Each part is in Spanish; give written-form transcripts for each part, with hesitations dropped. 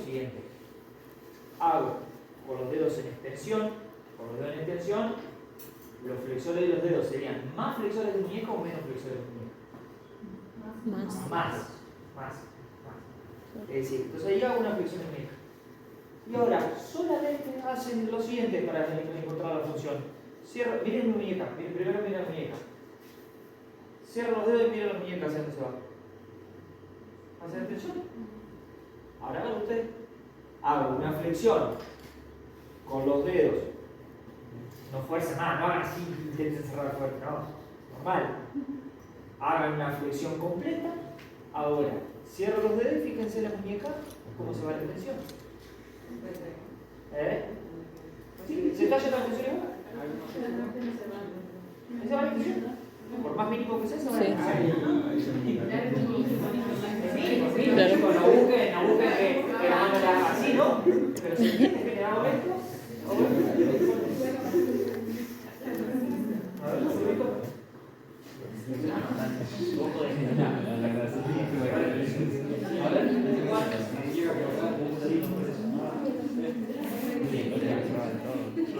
siguiente. Hago con los dedos en extensión, los flexores de los dedos serían más flexores de muñeca o menos flexores de muñeca. Más. Es decir, entonces ahí hago una flexión de muñeca. Y ahora, solamente hacen lo siguiente para encontrar la función. Cierro, miren mi muñeca, primero miren la muñeca. Cierro los dedos y miren la muñeca hacia dónde se va. ¿Hacia la extensión? Ahora hagan ustedes. Hago una flexión con los dedos. No fuerza nada, no hagan así, intenten cerrar fuerte, no. Normal. Hagan una flexión completa. Ahora, cierro los dedos y fíjense la muñeca cómo se va la extensión. ¿Sí? ¿Se está yendo la extensión igual? ¿Se va la extensión? Por más mínimo que sea, se va a no busquen que haga así, ¿no? Pero si entiendes que le hago esto, a ver, ¿lo ubico?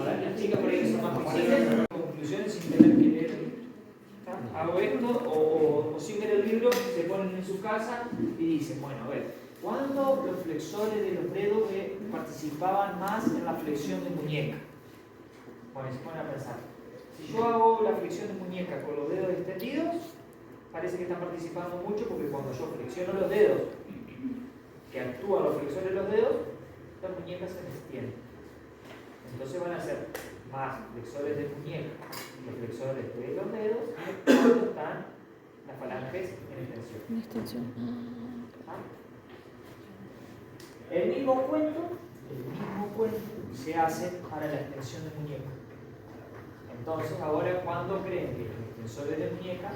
Las chicas por ahí que son más flexibles, conclusiones sin tener que leer. Hago esto o sin ver el libro, se ponen en su casa y dicen, bueno, a ver, ¿cuándo los flexores de los dedos participaban más en la flexión de muñeca? Bueno, se ponen a pensar. Si yo hago la flexión de muñeca con los dedos extendidos, parece que están participando mucho porque cuando yo flexiono los dedos, que actúan los flexores de los dedos, las muñecas se extienden. Entonces van a ser más flexores de muñeca y los flexores de los dedos cuando están las falanges en extensión. El mismo cuento se hace para la extensión de muñeca. Entonces, ahora, ¿cuándo creen que los extensores de muñeca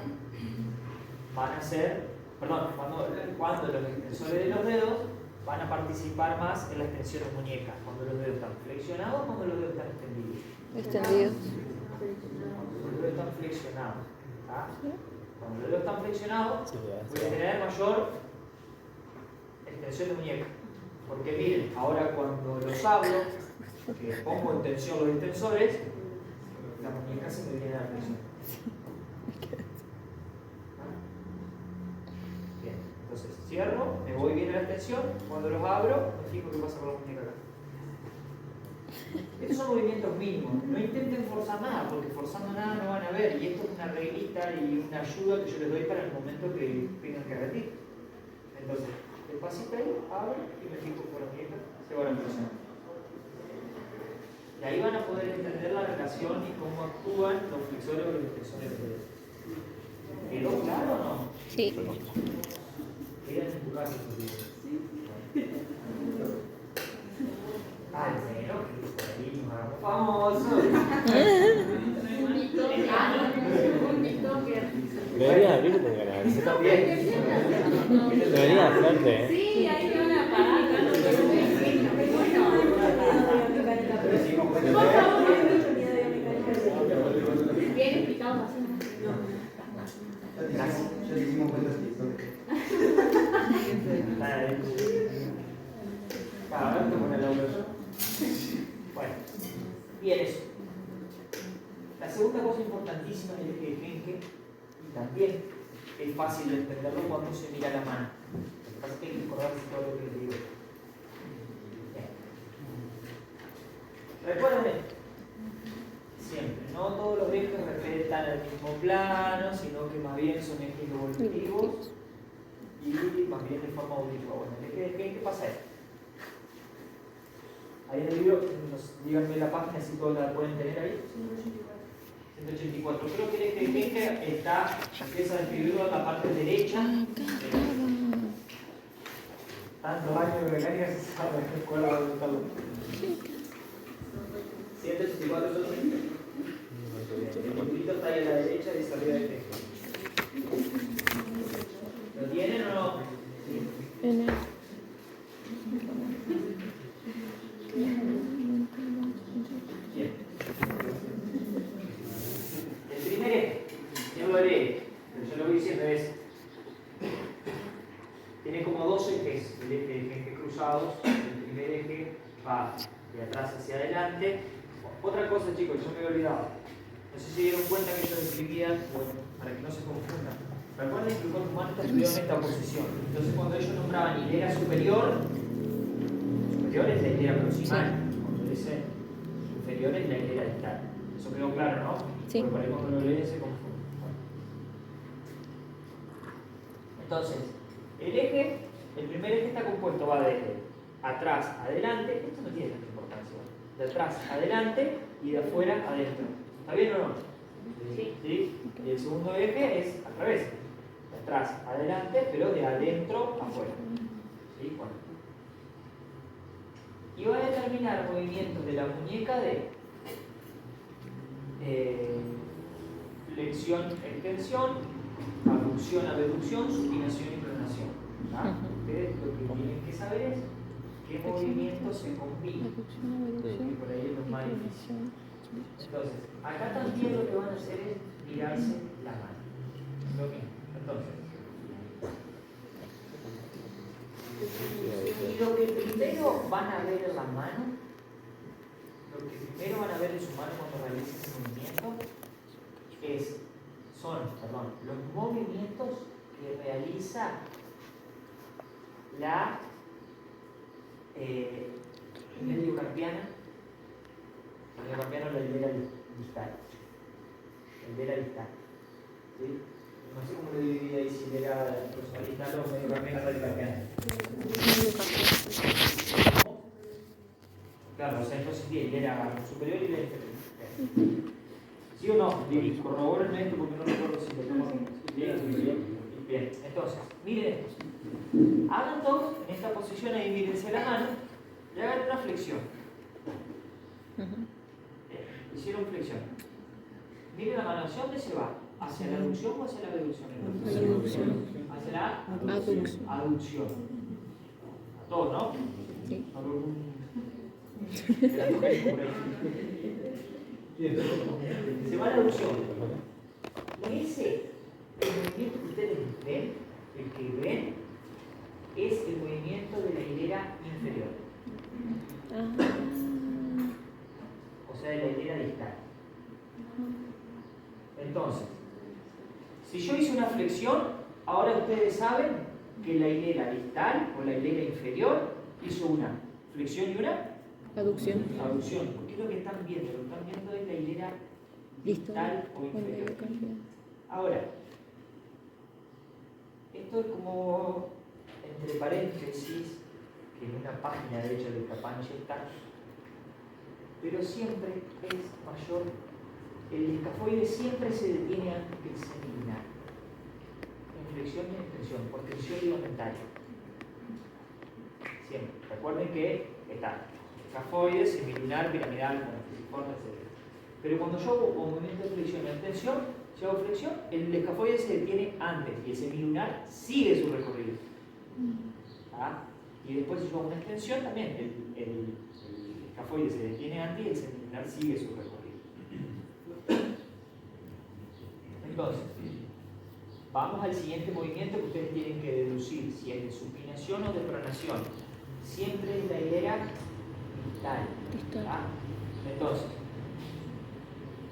van a ser, cuando los extensores de los dedos van a participar más en la extensión de muñeca? ¿Cuando los dedos están flexionados o cuando los dedos están extendidos? Extendidos. Cuando los dedos están flexionados. Cuando los dedos están flexionados, voy a tener mayor extensión de muñeca. Porque miren, ahora cuando los hablo, que pongo en tensión los extensores, la muñeca se me viene a la flexión. Bien, entonces cierro, me voy bien a la extensión, cuando los abro, me fijo qué pasa con la muñeca acá. Estos son movimientos mínimos, no intenten forzar nada, porque forzando nada no van a ver, y esto es una reglita y una ayuda que yo les doy para el momento que tengan que repetir. Entonces, despacito ahí, abro y me fijo por la muñeca, se va a la flexión. Y ahí van a poder entender la relación y cómo actúan los flexores o los extensores de dedos. ¿Quedó claro o no? Sí. Quedan en tu casa estos videos. Al menos que por ahí nos hagamos famosos. Debería abrirte un canal. Está bien. Debería hacerte, Sí, hay una parada, no bien explicado así. Gracias. Ya hicimos cuentas Cada vez te pone la obra. Bueno, bien eso. La segunda cosa importantísima es el eje, y también es fácil de entenderlo cuando se mira la mano. Lo que pasa es que hay que acordarse todo lo que les digo. Bien. Recuerden esto. Siempre, no todos los ejes respetan el mismo plano, sino que más bien son ejes evolutivos y más bien de forma auditiva. Bueno, el eje ¿qué pasa esto? Ahí en el libro, díganme la página si todos la pueden tener ahí. 184. Creo que el eje empieza a escribirlo en la parte derecha. Tantos años de mecánica se sabe, no recuerdo dónde está. 184 son el puntito está ahí a la derecha y dice arriba del eje. ¿Lo tienen o no? En el... Bien. El primer eje, yo lo haré, pero yo lo voy diciendo es, tiene como dos ejes, ejes cruzados, el este eje va de atrás hacia adelante. Otra cosa, chicos, yo me había olvidado. No sé si se dieron cuenta que yo escribía, bueno, para que no se confundan. Recuerden que el cuerpo humano está estudiado en esta posición. Entonces, cuando ellos nombraban hilera superior, superior es la hilera proximal. Cuando dicen inferior es la hilera distal. Eso quedó claro, ¿no? Sí. Porque por ahí cuando lo leen se confunden. Bueno. Entonces, el primer eje está compuesto, va de atrás a adelante. Esto no tiene tanta importancia. De atrás a adelante y de afuera adentro. ¿Está bien o no? Sí. ¿Sí? Y el segundo eje es al revés. De atrás a adelante, pero de adentro a afuera. ¿Sí? Bueno. Y va a determinar movimientos de la muñeca de flexión, extensión, abducción, abducción, supinación y pronación. ¿Ah? Ustedes lo que tienen que saber es qué movimientos se combinan. Y por ahí es lo más difícil. Entonces, acá también lo que van a hacer es mirarse la mano. Lo mismo. Entonces, y lo que primero van a ver en la mano, lo que primero van a ver en su mano cuando realicen ese movimiento son los movimientos que realiza la mediocarpiana. La mediocarpiana es la hilera distal. La hilera distal. ¿Sí? No sé cómo lo dividí ahí, si hilera proximal distal o mediocarpiana o radiocarpiana. Claro, o sea, entonces sí, hilera superior y hilera inferior. ¿Sí o no? Corrobórenme esto porque no recuerdo si lo tengo bien. Entonces, miren esto. Hagan todos en esta posición ahí, mírense la mano y hagan una flexión. Hicieron flexión. Miren la mano, ¿hacia dónde se va? ¿Hacia la aducción o hacia la abducción? Hacia la aducción. A todos, ¿no? Sí. Se va a la aducción. El movimiento que ustedes ven, el que ven, es el movimiento de la hilera inferior. O sea, de la hilera distal. Entonces, si yo hice una flexión, ahora ustedes saben que la hilera distal o la hilera inferior hizo una flexión y una Aducción. abducción. ¿Qué es lo que están viendo? Lo que están viendo es la hilera distal o inferior. Ahora, esto es como, entre paréntesis, que en una página de hecho de Capanche está, pero siempre es mayor. El escafoide siempre se detiene antes que el semilunar. En flexión y en extensión, por tensión ligamentaria. Siempre. Recuerden que está escafoide, semilunar, piramidal, pisiforme, etc. Pero cuando yo hago un movimiento de flexión y extensión, si hago flexión, el escafoide se detiene antes y el semilunar sigue su recorrido. ¿Ah? Y después si yo hago una extensión también, el escafoide se detiene antes y el semilunar sigue su recorrido. Entonces, vamos al siguiente movimiento que ustedes tienen que deducir si es de supinación o de pronación. Siempre es la hilera distal. ¿Ah? Entonces,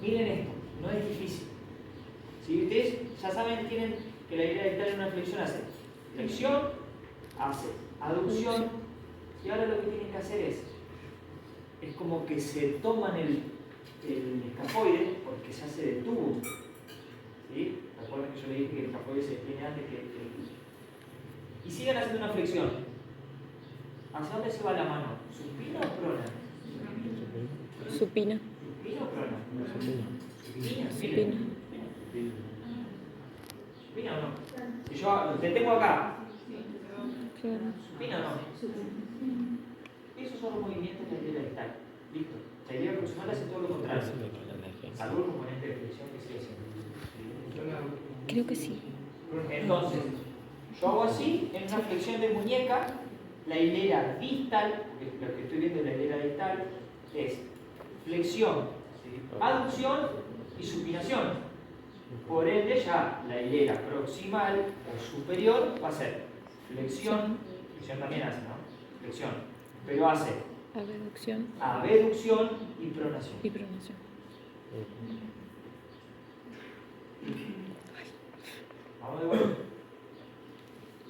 miren esto, no es difícil. Si ustedes ya saben, tienen que la hilera distal en una flexión hace flexión, hace aducción, y ahora lo que tienen que hacer es como que se toman el escafoide porque ya se detuvo. ¿Sí? Recuerden que yo le dije que el escafoide se detiene antes que y sigan haciendo una flexión. ¿Hacia dónde se va la mano? ¿Supina o prona? Supina. ¿Supina o prona? Supina. Supina. ¿Supina o no? Si yo te tengo acá, Claro. ¿supina o no? Esos son los movimientos de la hilera distal. Listo. La hilera proximal hace todo lo contrario. Salvo el componente de flexión que sigue siendo. Creo que sí. Entonces, yo hago así, en una flexión de muñeca, la hilera distal, porque lo que estoy viendo de la hilera distal es flexión, aducción y supinación. Por ende, ya la hilera proximal o superior va a ser flexión también hace, ¿no? Flexión, pero hace Abducción abducción y pronación. y pronación. Vamos de vuelta.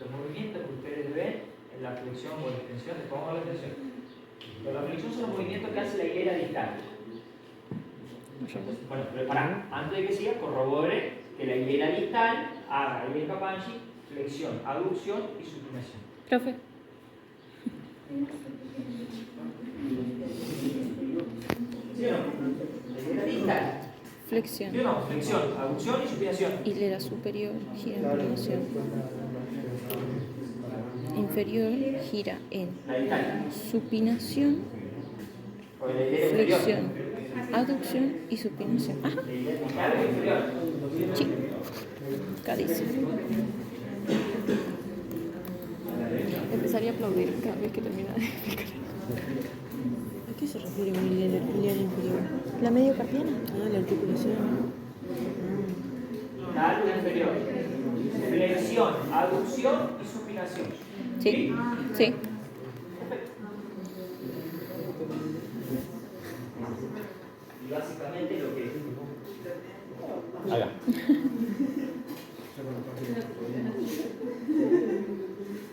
Los movimientos que ustedes ven en la flexión o la extensión, les pongo la atención. Pero la flexión son los movimientos que hace la hilera distal. Bueno, pero pará, antes de que siga, corrobore que la hilera distal haga el Kapanji, flexión, abducción y supinación. Profe, ¿Sí o no? La hilera distal. flexión. ¿Sí o no? Flexión, abducción y supinación. Hilera superior gira en pronación. Inferior gira en La distal. supinación, O la hilera inferior. flexión, aducción y supinación. Ajá, La hilera distal o inferior. sí. Acá dice. Empezaría a aplaudir cada vez que termina de explicar. ¿A qué se refiere con hilera inferior? La mediocarpiana. Ah, la articulación. Distal o inferior. Flexión, abducción y supinación. Sí, sí. Y básicamente lo que Haga.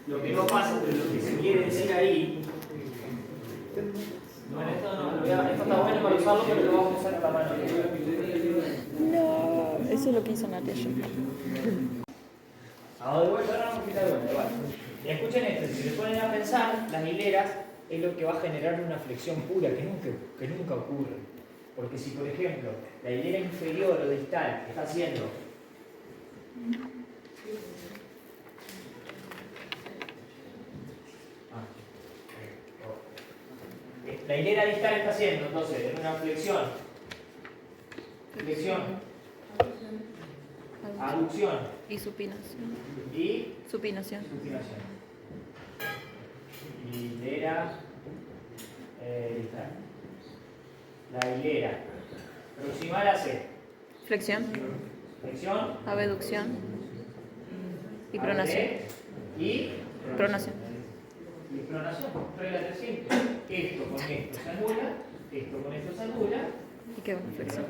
lo que no pasa, pero lo que se quiere decir ahí. Bueno, esto no, esto está bueno para usarlo, pero lo vamos a usar con la mano. No, eso es lo que hizo Natalia. Ahora de vuelta, ahora vamos a quitar de vuelta. Vale. Y escuchen esto, si se ponen a pensar, las hileras es lo que va a generar una flexión pura que nunca ocurre. Porque si, por ejemplo, la hilera inferior o distal está haciendo la hilera distal está haciendo, entonces, en una flexión, aducción Y supinación. y Supinación. supinación. Hilera distal. La hilera proximal hace Flexión, flexión, abducción y pronación. y Pronación. Y pronación, regla 300. Esto con esto se anula, esto con esto se anula. Y queda una flexión.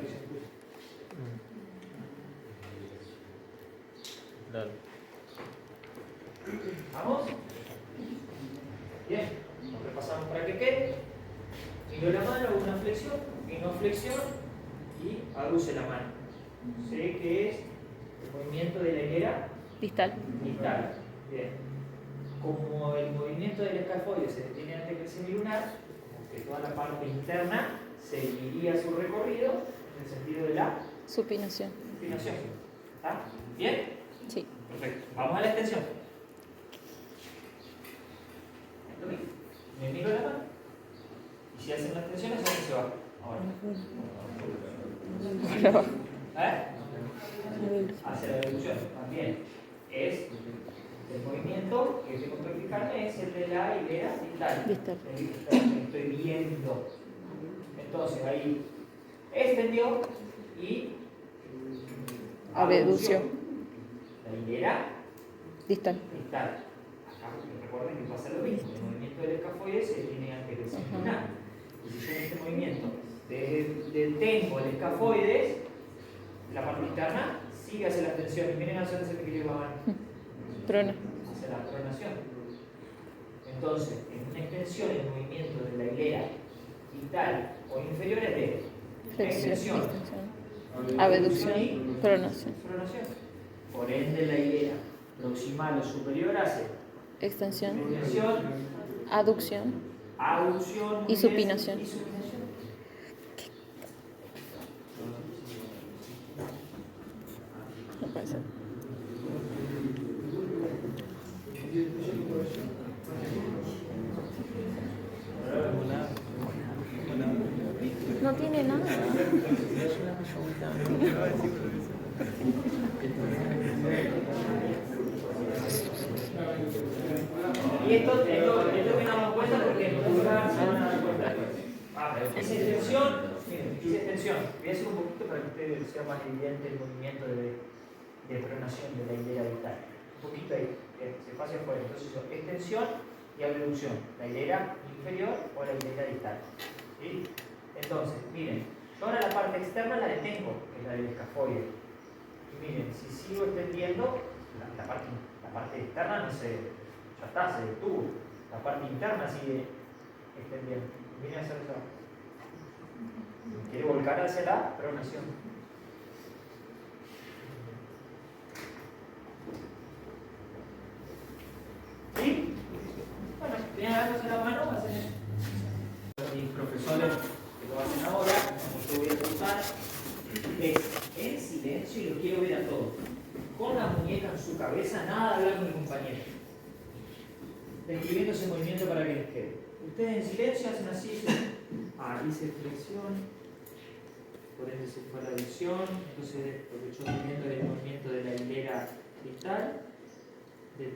Dale. ¿Vamos? Bien, nos repasamos para que quede. Miro la mano, hago una flexión, no flexión y abduce la mano. Sé que es el movimiento de la hilera Distal. distal. Bien. Como el movimiento del escafoide se detiene antes que el semilunar, como que toda la parte interna seguiría su recorrido en el sentido de la Supinación. supinación. ¿Está? ¿Bien? Sí. Perfecto. Vamos a la extensión. Lo mismo. Me miro la mano. Y si hacen las extensiones, ¿dónde se va? Ahora. ¿Eh? Hacia la deducción. También. Es el movimiento que tengo que explicarme es el de la hilera distal. Distal. Estoy viendo. Entonces ahí extendió y Abducción. La hilera Distal. distal. Acá recuerden que pasa lo mismo. El movimiento del escafoide se tiene antes del semilunar. Y si yo en este movimiento detengo el escafoides, la parte interna sigue hacia la extensión. Y miren hacia dónde se me lleva la mano. Prona. Hacia la pronación. Entonces, en una extensión, el movimiento de la hilera distal o inferior es de Flexión. extensión, Extensión. Abducción. y Pronación. pronación. Por ende, la hilera proximal o superior hace Extensión. extensión, Aducción. aducción Y supinación. y supinación. No puede ser. No tiene nada. Y esto que nos damos cuenta porque nunca se van a dar cuenta. Pero esa extensión, miren, esa extensión. Voy a hacer un poquito para que ustedes sea más evidente el movimiento de pronación de la hilera distal. Un poquito ahí, se pase afuera. Entonces, extensión y abducción, la hilera inferior o la hilera distal. ¿Sí? Entonces, miren, yo ahora la parte externa la detengo, que es la del escafoide. Y miren, si sigo extendiendo, la parte externa no se, ya está, se detuvo. La parte interna sigue extendiendo. Viene a hacer eso. Quiere volcar hacia la pronación. ¿Sí? Bueno, si tienen algo en la mano, hacen eso. Mis profesores que lo hacen ahora, como yo voy a usar, es en silencio y lo quiero ver a todos. Con la muñeca en su cabeza, nada de hablar con mi compañero. Describiendo ese movimiento para que les quede. Ustedes en silencio hacen así, hice flexión, por ende se fue la adducción, entonces lo que yo estoy viendo es el movimiento de la hilera distal,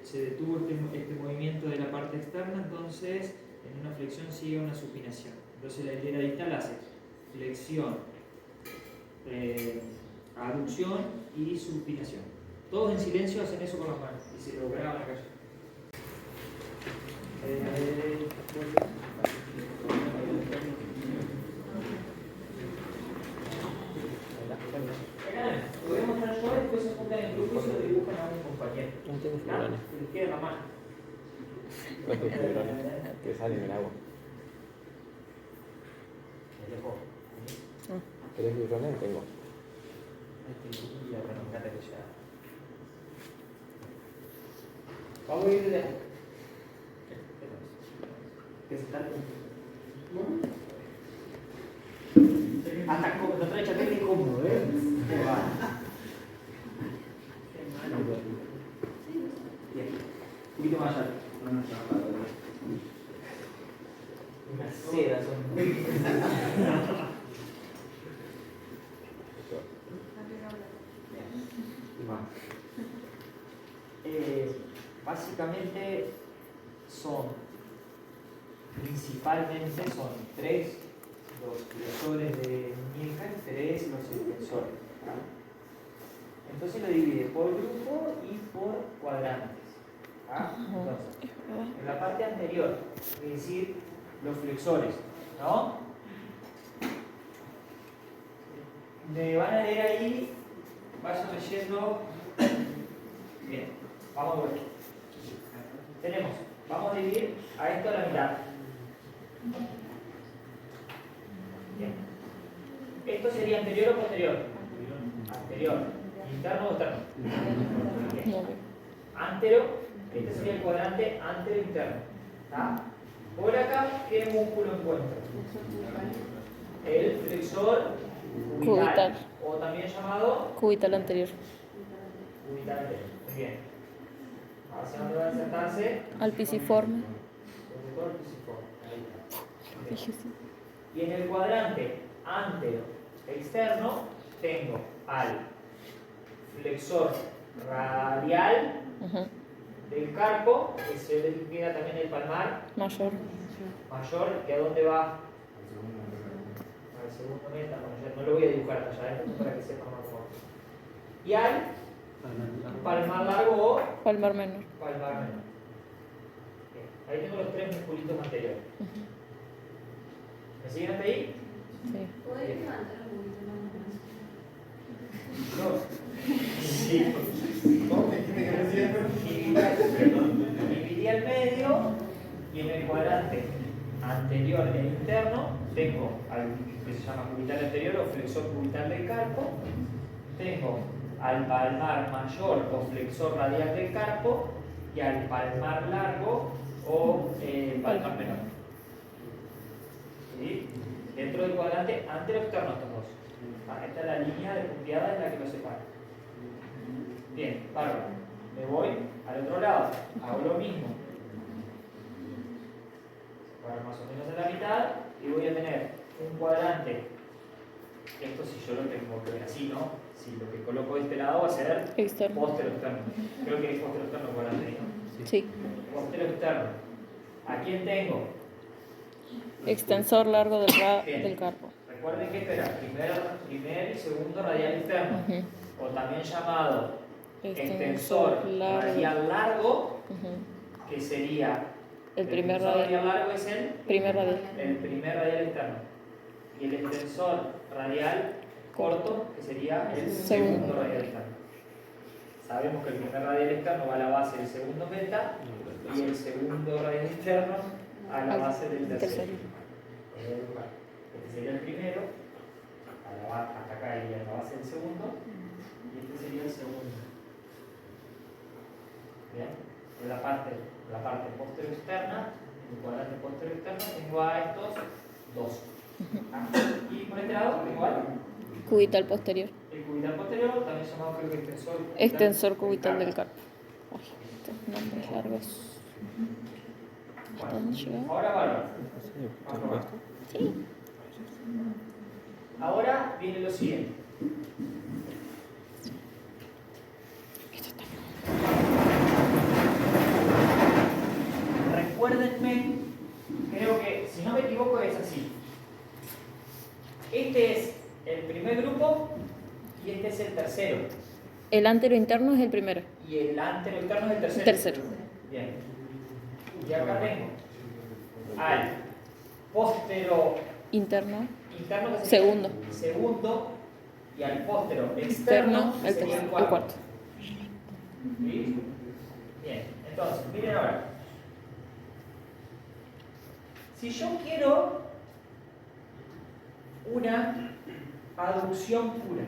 se detuvo este movimiento de la parte externa, entonces en una flexión sigue una supinación. Entonces la hilera distal hace flexión, aducción y supinación. Todos en silencio hacen eso con las manos y se lo graban acá. Lo voy a mostrar yo, después se juntan en grupo y se lo dibujan a un compañero. No tengo ¿Ya? fibrones. Se les queda en la mano. ¿Cuántos fibrones que salen en el agua? ¿Tres fibrones tengo? Vamos a ir de aquí. ¿Qué se trata? Hasta como no trae chaqueta incómodo, ¿eh? Qué va. Bien. Un poquito más allá. Una seda son. Básicamente principalmente son 3 los flexores de muñeca y 3 los extensores. Entonces lo divide por grupo y por cuadrantes. Entonces, en la parte anterior, es decir, los flexores, ¿no? Me van a leer ahí, vayan leyendo. Bien, vamos a ver. Vamos a dividir a esto a la mitad. Bien. ¿Esto sería anterior o posterior? Anterior. ¿Interno o externo? Bien. Antero, este sería el cuadrante antero-interno. ¿Está? Por acá, ¿qué músculo encuentro? El flexor cubital. O también llamado Cubital anterior. cubital anterior. Muy bien. ¿Hacia dónde va a insertarse? Al pisiforme. Sobre todo el pisiforme. Ahí está. Y en el cuadrante antero externo tengo al flexor radial del carpo, que se delimita también el palmar Mayor. ¿que a dónde va? Al segundo meta, bueno, no lo voy a dibujar hasta allá, para que sepan más cómo. Y al palmar largo o Palmar menor. palmar menor. Bien, ahí tengo los 3 musculitos anteriores. ¿Me siguen hasta ahí? Sí. ¿Puedes levantar un poquito más? No. Sí. Dividí al medio y en el cuadrante anterior e interno tengo al que se llama cubital anterior o flexor cubital del carpo, tengo al palmar mayor o flexor radial del carpo y al palmar largo o palmar menor. ¿Sí? Dentro del cuadrante antero-externo estos dos. Esta es la línea de punteada en la que los separa. Bien, bárbaro. Me voy al otro lado, hago lo mismo. Separo más o menos en la mitad y voy a tener un cuadrante. Esto si yo lo tengo que ver así, ¿no? Si lo que coloco de este lado va a ser Externo. póstero-externo. Creo que es póstero-externo cuadrante, ¿no? Sí. Póstero-externo. ¿A quién tengo? Extensor largo Bien. del carpo. Recuerden que este era primer y segundo radial externo, o también llamado extensor radial largo, que sería El primer extensor radial. largo es el Primer radial. primer radial externo. Y el extensor radial corto, que sería el segundo radial externo. Sabemos que el primer radial externo va a la base del segundo meta y el segundo radial externo a la base del tercero. Este sería el primero, hasta acá iría a la base del segundo, y este sería el segundo. Bien, en la parte posterior externa, en el cuadrante posterior externo, tengo a estos dos. Y por este lado, igual, Cubital posterior. el cubital posterior, también llamado creo que Extensor cubital del carpo. Ay, estos nombres largos. ¿Hasta dónde llegaba? Ahora bárbaro. Sí. Ahora viene lo siguiente. Recuérdenme, creo que si no me equivoco es así. Este es el primer grupo y este es el tercero. El antero interno es el primero. Y el antero interno es el tercero. Tercero. Bien. Y acá tengo al póstero Interno. interno que sería Segundo. el segundo y al póstero Externo, externo que el sería tercero. El cuarto. ¿Sí? Bien, entonces, miren ahora. Si yo quiero una aducción pura,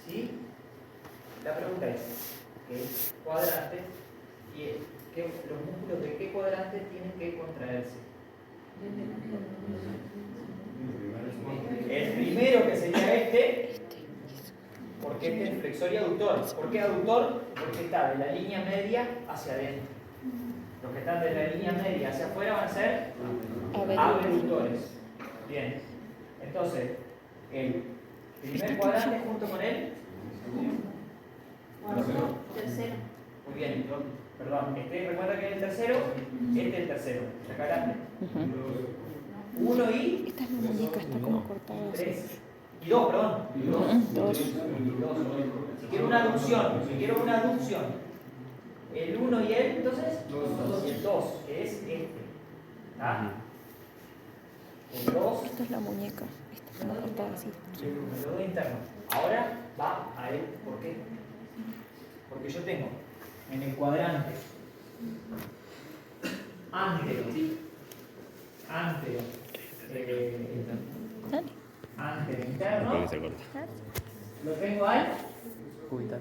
¿sí? La pregunta es, ¿qué cuadrante y los músculos de qué cuadrante tienen que contraerse? El primero, que sería este, porque este es el flexor y aductor. ¿Por qué aductor? Porque está de la línea media hacia adentro. Los que están de la línea media hacia afuera van a ser abductores. Bien. Entonces, el primer cuadrante junto con él. Tercero. Muy bien. Perdón, recuerda que es el tercero. Este es el tercero. Acá adelante. 1 y Esta es la muñeca, está como cortada. 3. Y 2, perdón. Y 2. Dos. Si quiero una aducción, el 1 y el, entonces, y el 2, que es este. ¿Ah? El 2, Esta es la muñeca. Esta está como cortada así. el dedo interno. Ahora va a él. ¿Por qué? Porque yo tengo en el cuadrante antero, Dale. antero interno, Puede ser corta. lo tengo al Cubital.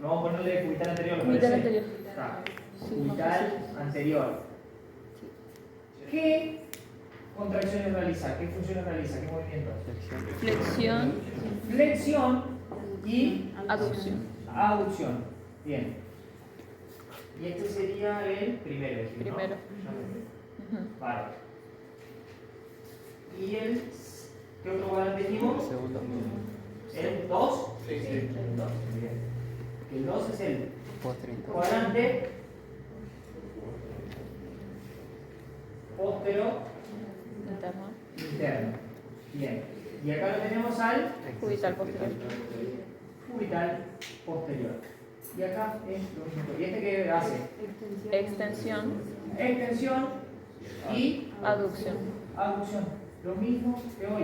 vamos a ponerle cubital anterior. ¿lo Cubital parece? anterior. Está. Cubital anterior. ¿Qué contracciones realiza? ¿Qué funciones realiza? ¿Qué movimientos? Flexión. Flexión y Aducción. aducción. Bien. Y este sería el primero. ¿no? Primero. Vale. ¿Y el qué otro cuadrante dijimos? Segundo. ¿El 2? Sí. El 2. Bien. El 2 es el Posterior. cuadrante póstero Interno. interno. Bien. Y acá lo tenemos al Cubital posterior. cubital posterior. Y acá es lo mismo. ¿Y este qué hace? Extensión. Extensión y Aducción. aducción. Lo mismo que hoy.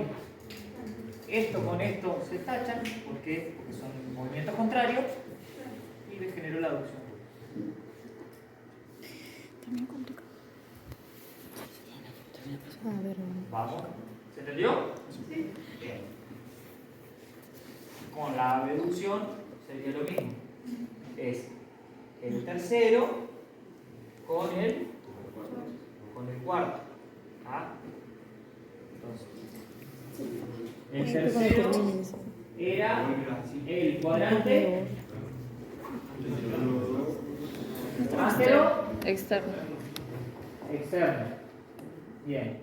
Esto con esto se tachan porque son movimientos contrarios y le generó la aducción. También complicado. A ver, Vamos. ¿Se entendió? Sí. Bien. Con la abducción sería lo mismo. Es el tercero con el cuarto. ¿Ah? Entonces, el tercero era el cuadrante antero Externo. externo. Bien.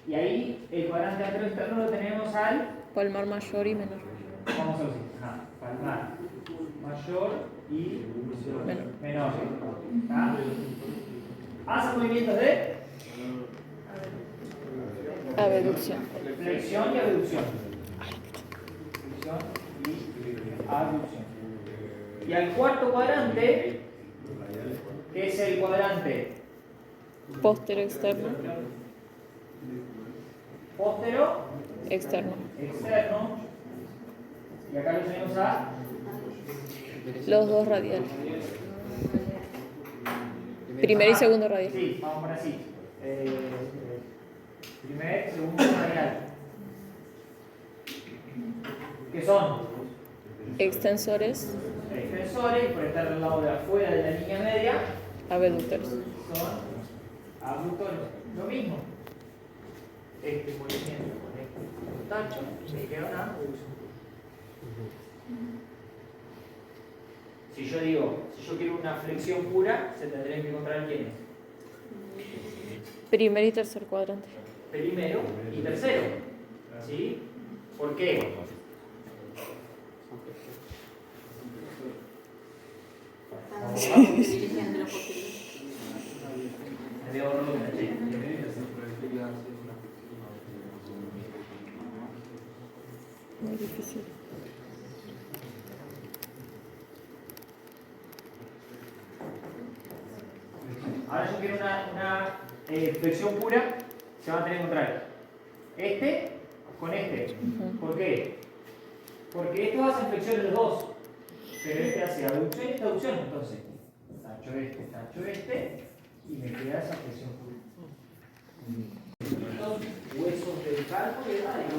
Y ahí el cuadrante antero externo lo tenemos al, Palmar mayor y menor. vamos a decir, palmar mayor y menor. ¿Tá? Hace movimientos de Abducción. flexión y abducción. Flexión y abducción. Y al cuarto cuadrante ¿Qué es el cuadrante? Póstero externo. Póstero, Externo. externo. Y acá lo tenemos a Los dos radiales. Primero y segundo radial. Sí, vamos por así. Primer, segundo radial. ¿Qué son? Extensores. Extensores, por estar al lado de afuera de la línea media, Abductores. son abductores. Lo mismo. Este movimiento con este tacho me queda una abducción. Si yo digo, si yo quiero una flexión pura, se tendrían que encontrar quiénes. Primer y tercer cuadrante. Primero y tercero. ¿Sí? ¿Por qué? Me veo volumen, ¿sí? Muy difícil. Ahora yo quiero una flexión pura, se van a tener que encontrar este con este. ¿Por qué? Porque estos hacen flexiones los dos, pero este hace abducción y esta abducción. Entonces, tacho este, y me queda esa flexión pura. Estos huesos del carpo y del radio.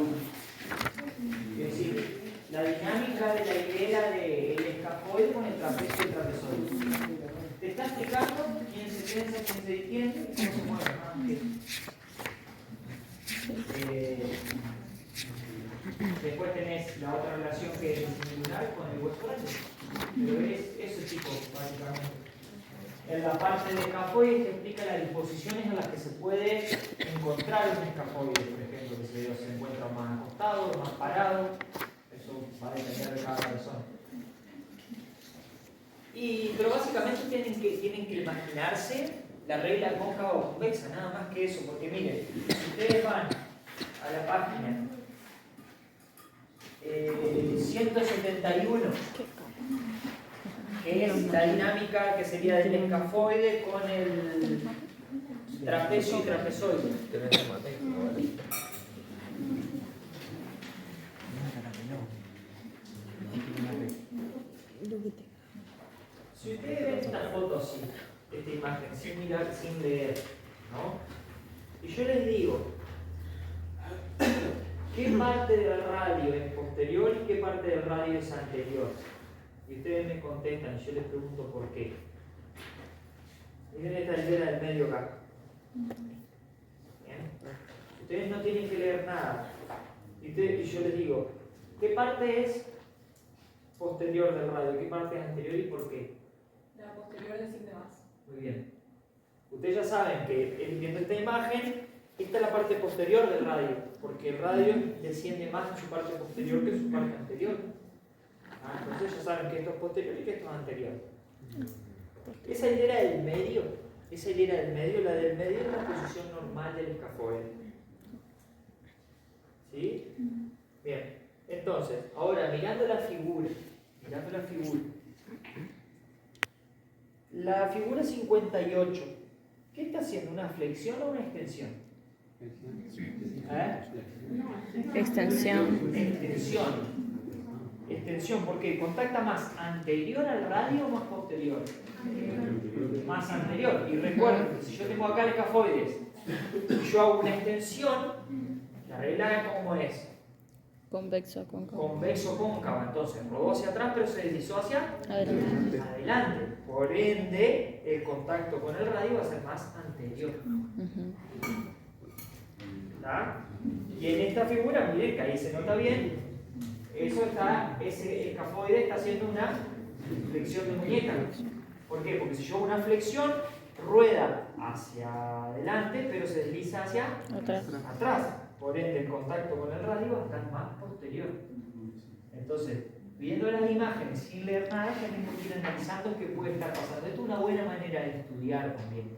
Es decir, la dinámica de la hilera del escafoide con el trapecio y el trapezoide. Te está explicando quién se piensa, quién se detiene, cómo se mueve. Después tenés la otra relación que es similar con el hueso grande. Pero es eso, chicos, básicamente. En la parte de escafoides te explica las disposiciones en las que se puede encontrar un escafoide, por ejemplo, que se encuentra más acostado, más parado. Eso va a depender de cada persona. Pero básicamente tienen que imaginarse la regla cóncava o convexa, nada más que eso, porque miren, si ustedes van a la página 171, que es la dinámica que sería del escafoide con el trapecio y trapezoide. Si ustedes ven esta foto así, esta imagen, sin mirar, sin leer, ¿no? Y yo les digo, ¿qué parte del radio es posterior y qué parte del radio es anterior? Y ustedes me contestan, y yo les pregunto por qué. Miren esta hilera del medio acá. ¿Bien? Ustedes no tienen que leer nada. Y yo les digo, ¿qué parte es posterior del radio? ¿Qué parte es anterior y por qué? La posterior desciende más. Muy bien. Ustedes ya saben que viendo esta imagen, esta es la parte posterior del radio, porque el radio desciende más en su parte posterior que en su parte anterior. Entonces ya saben que esto es posterior y que esto es anterior. Esa hilera del medio, la del medio es la posición normal del escafoide. ¿Sí? Bien. Entonces, ahora mirando la figura. La figura 58, ¿qué está haciendo? ¿Una flexión o una extensión? Extensión. Extensión, porque contacta más anterior al radio o más posterior. Más anterior. Y recuerden que si yo tengo acá el escafoides y yo hago una extensión, la regla ¿cómo es? Convexo cóncavo. Convexo cóncava. Entonces rodó hacia atrás pero se deslizó hacia adelante. Por ende, el contacto con el radio va a ser más anterior. ¿Está? Y en esta figura, miren que ahí se nota bien, ese escafoide está haciendo una flexión de muñeca. ¿Por qué? Porque si yo hago una flexión, rueda hacia adelante, pero se desliza hacia atrás. Por ende, el contacto con el radio va a estar más posterior. Entonces, viendo las imágenes sin leer nada, ya tengo que ir analizando qué puede estar pasando. Esto es una buena manera de estudiar también.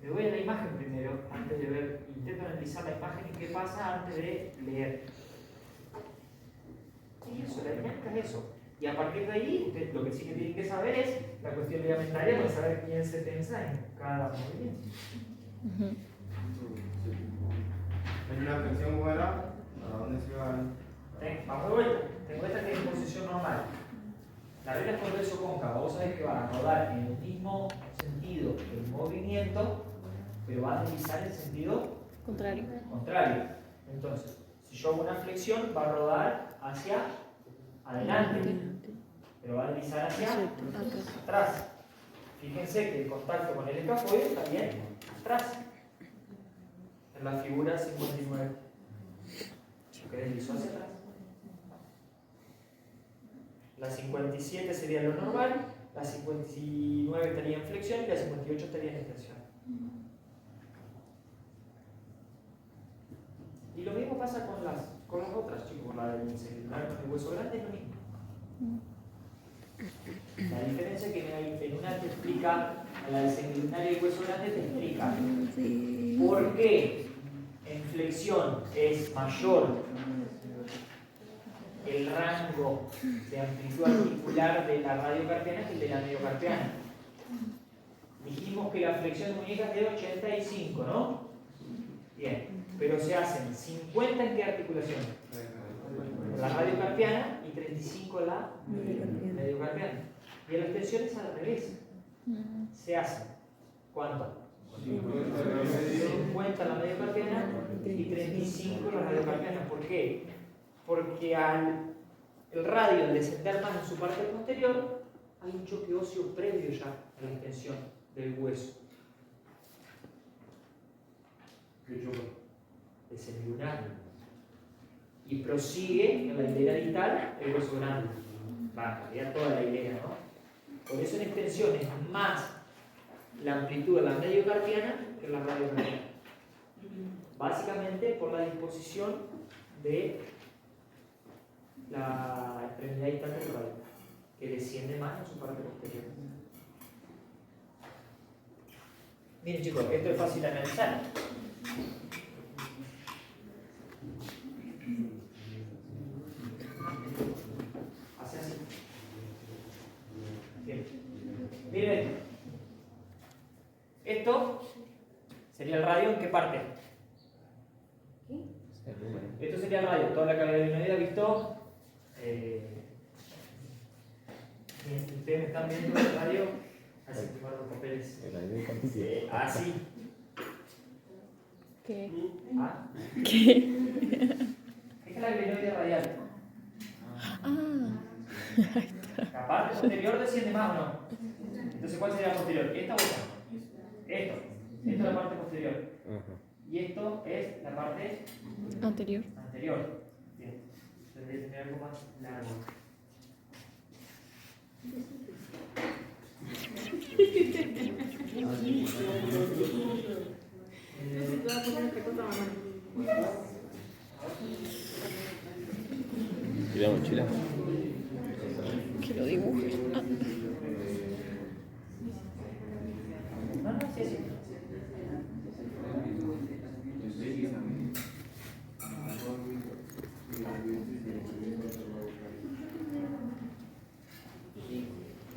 Me voy a la imagen primero, antes de ver, intento analizar la imagen y qué pasa antes de leer. ¿Qué es eso? La dinámica es eso. Y a partir de ahí, ustedes lo que sí que tienen que saber es la cuestión ligamentaria para saber quién se tensa en cada movimiento. En una flexión buena, ¿a dónde se van? Vamos de vuelta. Tengo esta que es en posición normal. La regla es por verso cóncavo. Vos sabés que va a rodar en el mismo sentido que el movimiento, pero va a deslizar en sentido Contrario. contrario. Entonces, si yo hago una flexión, va a rodar hacia adelante, pero va a deslizar hacia atrás. Fíjense que el contacto con el escafoide está bien atrás. En la figura 59. Que deslizó hacia atrás. La 57 sería lo normal, la 59 estaría en flexión y la 58 estaría en extensión. Y lo mismo pasa con las otras, chicos. La del celular con el hueso grande es lo mismo. La diferencia es que en una te explica, a la del semilunar y el hueso grande te explica por qué en flexión es mayor el rango de amplitud articular de la radiocarpiana que el de la mediocarpiana. Dijimos que la flexión de muñeca es de 85, ¿no? Bien, pero se hacen 50 en qué articulación? En la radiocarpiana y 35 en la mediocarpiana. Y en la extensión es al revés. Se hace, ¿cuánto? 50 en la mediocarpiana y 35 en la radiocarpiana. ¿Por qué? Porque el radio al descender más en su parte posterior, hay un choque óseo previo ya a la extensión del hueso. ¿Qué choca? El semilunar. Y prosigue en la hilera distal el hueso grande. Va, en realidad toda la hilera, ¿no? Por eso en extensión es más la amplitud de la mediocarpiana que la radiocarpiana. Básicamente por la disposición de la extremidad distal del radio, que desciende más en su parte posterior. Miren chicos, esto es fácil de analizar. Hace así. Bien. Miren, esto sería el radio. ¿En qué parte? Esto sería el radio. Toda la cavidad adenoidea, ¿visto? Ustedes me están viendo el radio. Así que guardo papeles. Así. ¿Qué? ¿Ah? ¿Qué? Esta es la glenoide radial. Ah. La parte posterior desciende más o no. Entonces, ¿cuál sería la posterior? ¿Esta o esta? Esto. Esto es la parte posterior. Y esto es la parte Anterior. anterior. Bien. Debería tener algo más largo. ¿Y la mochila? Que lo dibuje. Ah. No, sí, sí.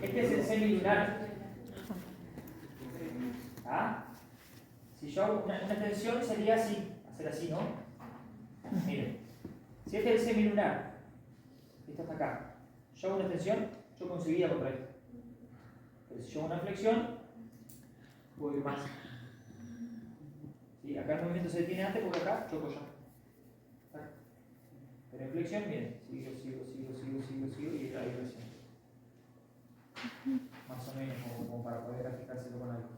Este es el semilunar. ¿Ah? Si yo hago una extensión sería así, hacer así, ¿no? Miren, si este es el semilunar, esto está acá, yo hago una extensión, yo conseguiría contra esto. Pero si yo hago una flexión, puedo ir más. ¿Sí? Acá el movimiento se detiene antes porque acá choco yo. Pero en flexión, miren, sigo y ahí recién. Más o menos como para poder graficárselo con algo.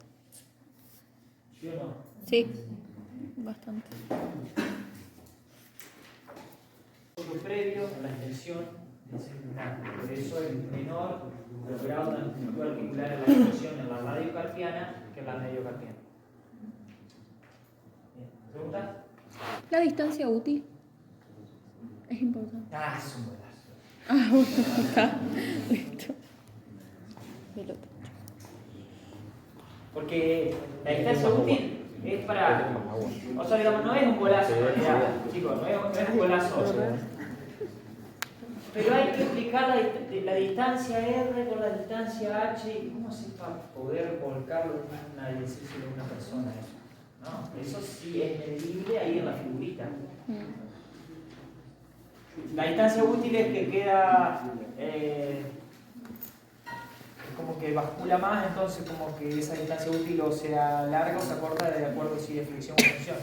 ¿Sí o no? Sí, bastante. Lo previo a la extensión del semilunar. Por eso el menor grado de amplitud articular en la extensión en la radiocarpiana que en la mediocarpiana. Bien. ¿Preguntas? La distancia útil es importante. Ah, es un golazo. Ah, bueno, acá. Listo. Pelota. Porque la distancia útil es para. O sea, digamos, no es un golazo en realidad, chicos, no es un golazo. Pero hay que explicar la distancia R con la distancia H y cómo se para poder volcarlo en una ejercicio de una persona eso. ¿No? Eso sí es medible ahí en la figurita. La distancia útil es que queda como que bascula más, entonces como que esa distancia útil o sea larga o se acorta de acuerdo si es fricción o tensión.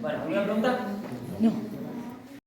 Bueno, ¿alguna pregunta? No.